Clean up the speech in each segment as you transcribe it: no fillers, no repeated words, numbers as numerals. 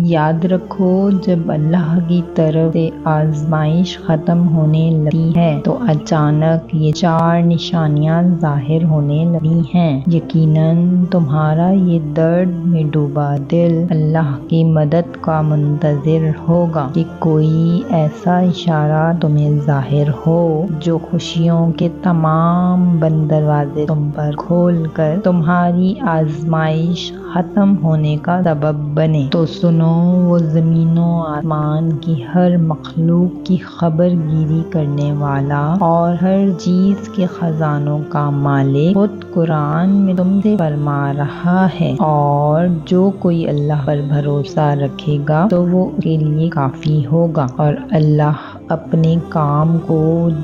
یاد رکھو جب اللہ کی طرف سے آزمائش ختم ہونے لگی ہے تو اچانک یہ 4 نشانیاں ظاہر ہونے لگی ہیں۔ یقیناً تمہارا یہ درد میں ڈوبا دل اللہ کی مدد کا منتظر ہوگا کہ کوئی ایسا اشارہ تمہیں ظاہر ہو جو خوشیوں کے تمام بند دروازے تم پر کھول کر تمہاری آزمائش ختم ہونے کا سبب بنے۔ تو سنو، وہ زمین و آسمان کی ہر مخلوق کی خبر گیری کرنے والا اور ہر چیز کے خزانوں کا مالک خود قرآن میں تم سے فرما رہا ہے، اور جو کوئی اللہ پر بھروسہ رکھے گا تو وہ اس کے لیے کافی ہوگا، اور اللہ اپنے کام کو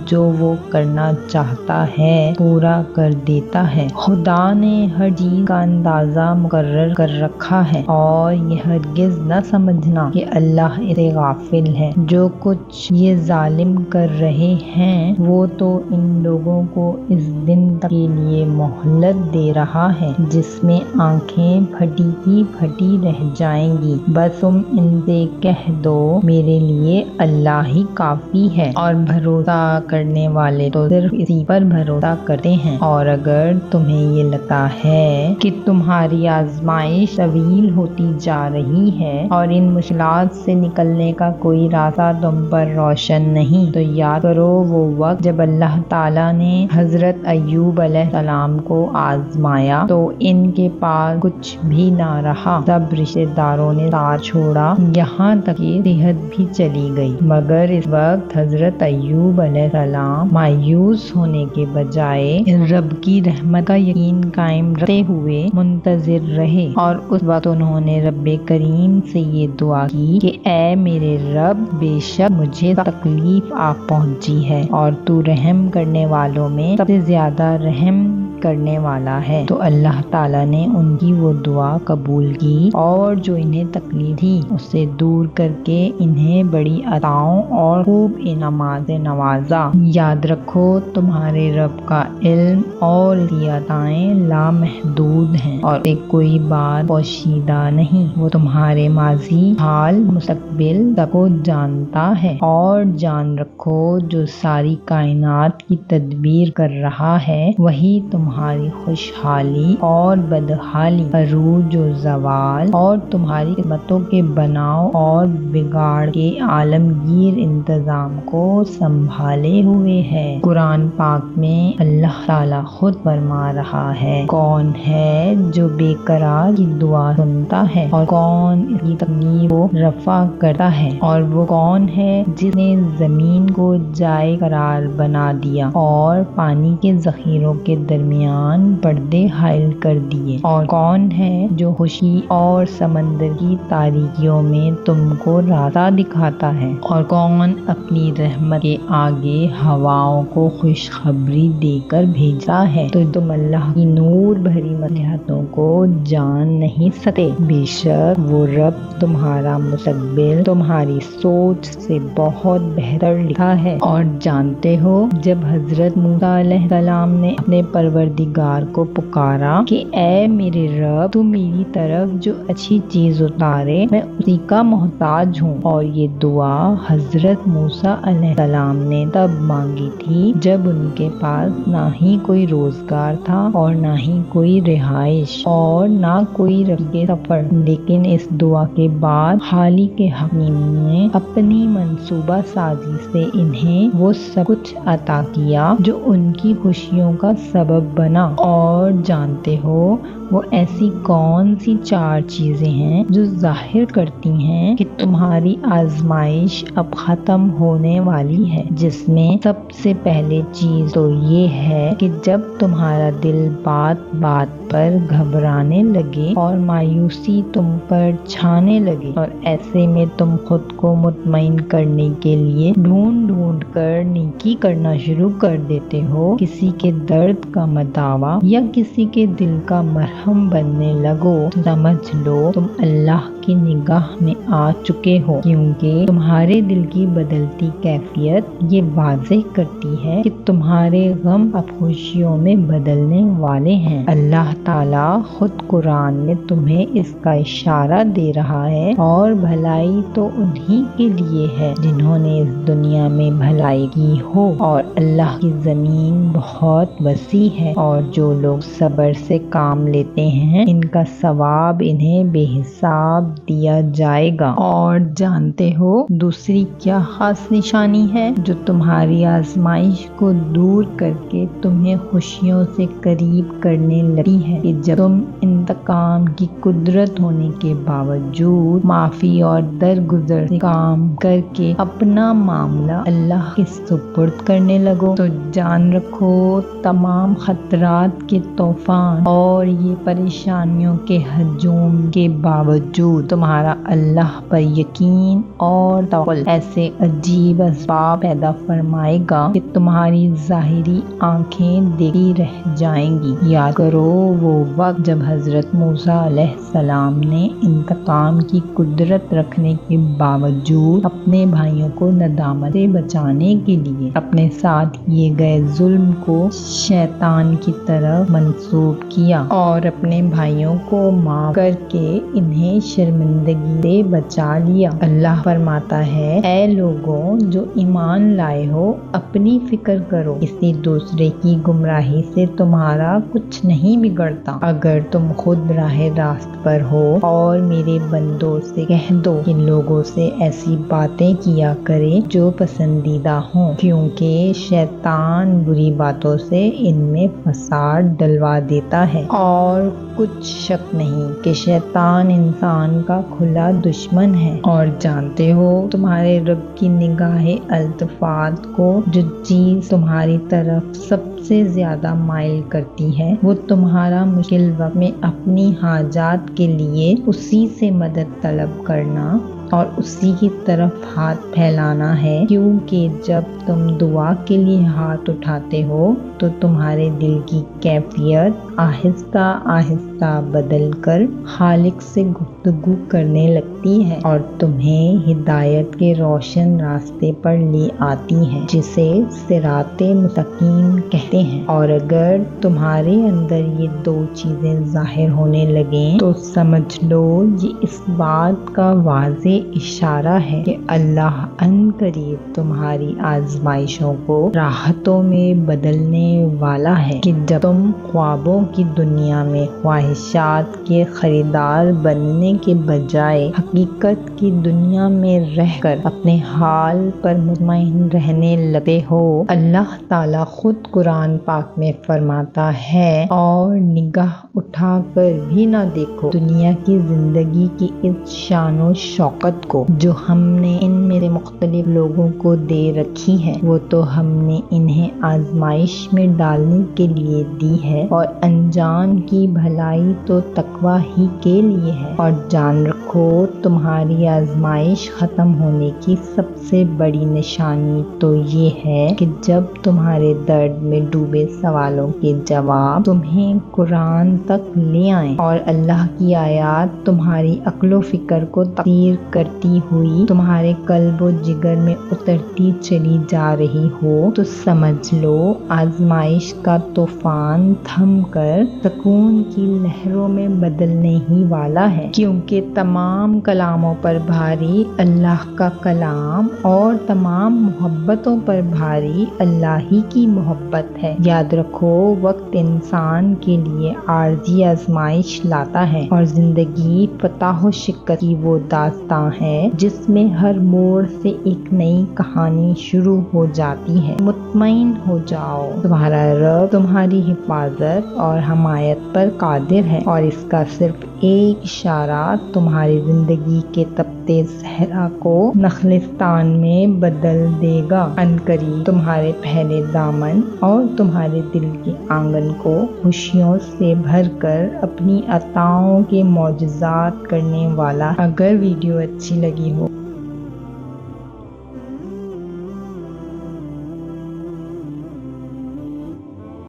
جو وہ کرنا چاہتا ہے پورا کر دیتا ہے۔ خدا نے ہر چیز کا اندازہ مقرر کر رکھا ہے، اور یہ ہرگز نہ سمجھنا کہ اللہ اسے غافل ہے۔ جو کچھ یہ ظالم کر رہے ہیں وہ تو ان لوگوں کو اس دن تک کے لیے مہلت دے رہا ہے جس میں آنکھیں پھٹی کی پھٹی رہ جائیں گی۔ بس تم ان سے کہہ دو میرے لیے اللہ ہی کافی ہے، اور بھروسہ کرنے والے تو صرف اسی پر بھروسہ کرتے ہیں۔ اور اگر تمہیں یہ لگتا ہے کہ تمہاری آزمائش طویل ہوتی جا رہی ہے اور ان مشکلات سے نکلنے کا کوئی راستہ تم پر روشن نہیں، تو یاد کرو وہ وقت جب اللہ تعالیٰ نے حضرت ایوب علیہ السلام کو آزمایا تو ان کے پاس کچھ بھی نہ رہا۔ سب رشتہ داروں نے ساتھ چھوڑا، یہاں تک کہ صحت بھی چلی گئی، مگر اس وقت حضرت ایوب علیہ السلام مایوس ہونے کے بجائے رب کی رحمت کا یقین قائم رکھتے ہوئے منتظر رہے، اور اس وقت انہوں نے رب کریم سے یہ دعا کی کہ اے میرے رب، بے شک مجھے تکلیف آ پہنچی ہے اور تو رحم کرنے والوں میں سب سے زیادہ رحم کرنے والا ہے۔ تو اللہ تعالیٰ نے ان کی وہ دعا قبول کی، اور جو انہیں تکلیف تھی اسے دور کر کے انہیں بڑی عطاؤں اور خوب انعامات سے نوازا۔ یاد رکھو تمہارے رب کا علم اور اس کی عطائیں لامحدود ہیں، اور ایک کوئی بات پوشیدہ نہیں۔ وہ تمہارے ماضی، حال، مستقبل سب کو جانتا ہے، اور جان رکھو جو ساری کائنات کی تدبیر کر رہا ہے وہی تمہاری خوشحالی اور بدحالی، عروج و زوال، اور تمہاری قسمتوں کے بناؤ اور بگاڑ کے عالمگیر انتظام کو سنبھالے ہوئے ہے۔ قرآن پاک میں اللہ تعالیٰ خود فرما رہا ہے، کون ہے جو بے قرار کی دعا سنتا ہے، اور کون اس کی تکلیف کو رفع کرتا ہے، اور وہ کون ہے جس نے زمین کو جائے قرار بنا دیا اور پانی کے ذخیروں کے درمیان پردے حائل کر دیے، اور کون ہے جو خوشی اور سمندر کی تاریکیوں میں تم کو راستہ دکھاتا ہے، اور کون اپنی رحمت کے آگے ہواؤں کو خوشخبری دے کر بھیجا ہے۔ تو تم اللہ کی نور بھری مصلحتوں کو جان نہیں سکتے۔ بے شک وہ رب تمہارا مستقبل تمہاری سوچ سے بہت بہتر لکھا ہے۔ اور جانتے ہو جب حضرت موسیٰ علیہ السلام نے اپنے پروردگار کو پکارا کہ اے میرے رب، تو میری طرف جو اچھی چیز اتارے میں اسی کا محتاج ہوں، اور یہ دعا حضرت موسیٰ علیہ السلام نے تب مانگی تھی جب ان کے پاس نہ ہی کوئی روزگار تھا اور نہ ہی کوئی رہائش اور نہ کوئی رفیق سفر، لیکن اس دعا کے بعد خالق حکیم نے اپنی منصوبہ سازی سے انہیں وہ سب کچھ عطا کیا جو ان کی خوشیوں کا سبب بنا۔ اور جانتے ہو وہ ایسی کون سی 4 چیزیں ہیں جو ظاہر کرتی ہیں کہ تمہاری آزمائش اب ختم ہونے والی ہے، جس میں سب سے پہلے چیز تو یہ ہے کہ جب تمہارا دل بات بات پر گھبرانے لگے اور مایوسی تم پر چھانے لگے، اور ایسے میں تم خود کو مطمئن کرنے کے لیے ڈھونڈ ڈھونڈ کر نیکی کرنا شروع کر دیتے ہو، کسی کے درد کا مداوا یا کسی کے دل کا مرہم بننے لگو، تو سمجھ لو تم اللہ کی نگاہ میں آ چکے ہو، کیونکہ تمہارے دل کی بدلتی کیفیت یہ واضح کرتی ہے کہ تمہارے غم اب خوشیوں میں بدلنے والے ہیں۔ اللہ تعالیٰ خود قرآن میں تمہیں اس کا اشارہ دے رہا ہے، اور بھلائی تو انہی کے لیے ہے جنہوں نے اس دنیا میں بھلائی کی ہو، اور اللہ کی زمین بہت وسیع ہے، اور جو لوگ صبر سے کام لیتے ہیں ان کا ثواب انہیں بے حساب دیا جائے گا۔ اور جانتے ہو دوسری کیا خاص نشانی ہے جو تمہاری آزمائش کو دور کر کے تمہیں خوشیوں سے قریب کرنے لگی ہے، کہ جب تم انتقام کی قدرت ہونے کے باوجود معافی اور درگزر سے کام کر کے اپنا معاملہ اللہ کے سپرد کرنے لگو، تو جان رکھو تمام خطرات کے طوفان اور یہ پریشانیوں کے ہجوم کے باوجود تمہارا اللہ پر یقین اور توکل ایسے عجیب اسباب پیدا فرمائے گا کہ تمہاری ظاہری آنکھیں دیکھی رہ جائیں گی۔ یاد کرو وہ وقت جب حضرت موسیٰ علیہ السلام نے انتقام کی قدرت رکھنے کے باوجود اپنے بھائیوں کو ندامت سے بچانے کے لیے اپنے ساتھ کیے گئے ظلم کو شیطان کی طرف منسوب کیا، اور اپنے بھائیوں کو معاف کر کے انہیں شرمندگی سے بچا لیا۔ اللہ فرماتا ہے، اے لوگوں جو ایمان لائے ہو، اپنی فکر کرو، کسی دوسرے کی گمراہی سے تمہارا کچھ نہیں بگڑتا۔ اگر تم خود راہ راست پر ہو، اور میرے بندوں سے کہہ دو کہ لوگوں سے ایسی باتیں کیا کرے جو پسندیدہ ہوں، کیونکہ شیطان بری باتوں سے ان میں فساد ڈلوا دیتا ہے، اور کچھ شک نہیں کہ شیطان انسان کا کھلا دشمن ہے۔ اور جانتے ہو تمہارے رب کی نگاہ التفات کو جو چیز تمہاری طرف سب سے زیادہ مائل کرتی ہے، وہ تمہارا مشکل وقت میں اپنی حاجات کے لیے اسی سے مدد طلب کرنا اور اسی کی طرف ہاتھ پھیلانا ہے، کیونکہ جب تم دعا کے لیے ہاتھ اٹھاتے ہو تو تمہارے دل کی کیفیت آہستہ آہستہ بدل کر خالق سے گفتگو کرنے لگتی ہے، اور تمہیں ہدایت کے روشن راستے پر لے آتی ہے، جسے صراط مستقیم کہتے ہیں۔ اور اگر تمہارے اندر یہ دو چیزیں ظاہر ہونے لگیں تو سمجھ لو یہ اس بات کا واضح اشارہ ہے کہ اللہ ان قریب تمہاری آزمائشوں کو راحتوں میں بدلنے والا ہے، کہ جب تم خوابوں کی دنیا میں خواہشات کے خریدار بننے کے بجائے حقیقت کی دنیا میں رہ کر اپنے حال پر مطمئن رہنے لگتے ہو۔ اللہ تعالیٰ خود قرآن پاک میں فرماتا ہے، اور نگاہ اٹھا کر بھی نہ دیکھو دنیا کی زندگی کی اس شان و شوکت کو جو ہم نے ان میں سے مختلف لوگوں کو دے رکھی ہے، وہ تو ہم نے انہیں آزمائش میں ڈالنے کے لیے دی ہے، اور انجام کی بھلائی تو تقویٰ ہی کے لیے ہے۔ اور جان رکھو تمہاری آزمائش ختم ہونے کی سب سے بڑی نشانی تو یہ ہے کہ جب تمہارے درد میں ڈوبے سوالوں کے جواب تمہیں قرآن تک لے آئیں، اور اللہ کی آیات تمہاری عقل و فکر کو تقسیم کرتی ہوئی تمہارے قلب و جگر میں اترتی چلی جا رہی ہو، تو سمجھ لو آزمائش کا طوفان تھم کر سکون کی لہروں میں بدلنے ہی والا ہے، کیونکہ تمام کلاموں پر بھاری اللہ کا کلام اور تمام محبتوں پر بھاری اللہ ہی کی محبت ہے۔ یاد رکھو وقت انسان کے لیے عارضی آزمائش لاتا ہے، اور زندگی فتح و شکست کی وہ داستاں ہے جس میں ہر موڑ سے ایک نئی کہانی شروع ہو جاتی ہے۔ مطمئن ہو جاؤ تمہارا رب تمہاری حفاظت اور حمایت پر قادر ہے، اور اس کا صرف ایک اشارہ تمہاری زندگی کے تپتے صحرا کو نخلستان میں بدل دے گا۔ عنقریب تمہارے پہلے دامن اور تمہارے دل کے آنگن کو خوشیوں سے بھر کر اپنی عطاؤں کے معجزات کرنے والا۔ اگر ویڈیو اچھی لگی ہو